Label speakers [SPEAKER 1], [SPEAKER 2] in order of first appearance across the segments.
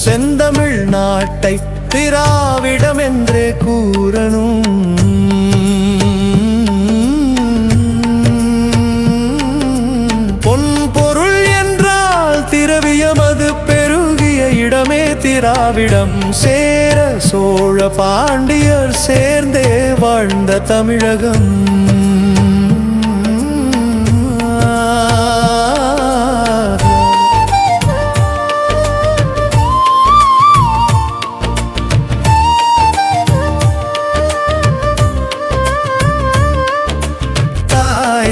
[SPEAKER 1] செந்தமிழ் நாட்டை திராவிடம் என்றே கூறணும். பொன் பொருள் என்றால் திரவியம், அது பெருகிய இடமே திராவிடம். சேர சோழ பாண்டியர் சேர்ந்தே வாழ்ந்த தமிழகம்.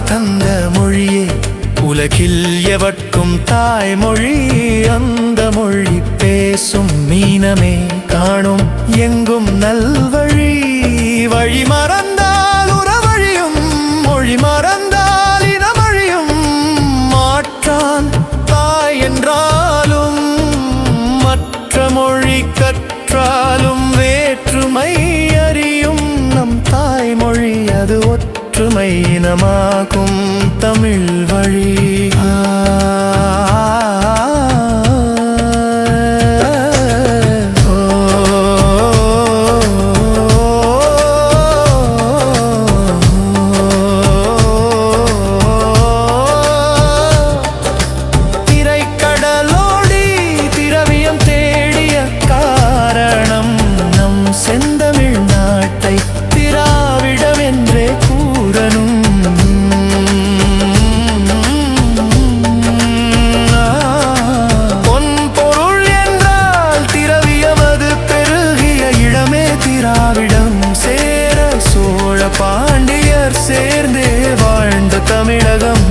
[SPEAKER 1] தந்த மொழியே உலகில் எவர்க்கும் தாய்மொழி. அந்த மொழி பேசும் மீனமே காணும் எங்கும் நல்வழி. வழி மறந்தால் உறவழியும், மொழி மறந்தால் இனமழியும். மாற்றான் தாய் என்றாலும் மற்ற மொழி கற்றாலும் வேற்றுமை அறியும். நம் தாய்மொழி அது ஒற்றுமை இனமாகும் தமிழ் வழி. திரைக்கடலோடி திரவியம் தேடிய காரணம் நம் செந்தமிழ் நாட்டை திராவிடம் என்றே கூறணும். பொன் பொருள் என்றால் திரவியம், அது பெருகிய இடமே திராவிடம். சேர சோழ பாண்டியர் சேர்ந்தே வாழ்ந்த தமிழகம்.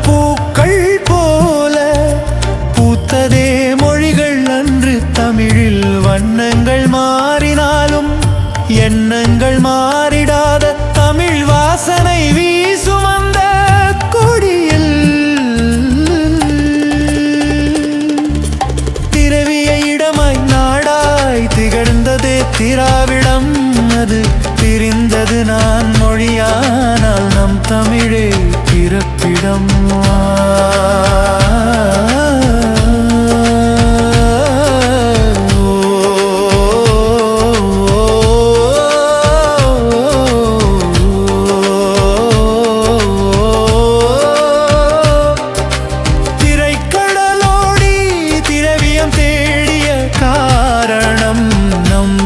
[SPEAKER 1] பூக்கள் போல பூத்ததே மொழிகள் அன்று தமிழில். வண்ணங்கள் மாறினாலும் எண்ணங்கள் மாறிடாத தமிழ் வாசனை வீசும் அந்த கொடியில். திரவிய இடமாய் நாடாய் திகழ்ந்ததே திராவிடம். அது பிரிந்தது நான் மொழியானால் நம் தமிழே பிறப்பிடம். திரைக்கடலோடி திரவியம் தேடிய காரணம் நம்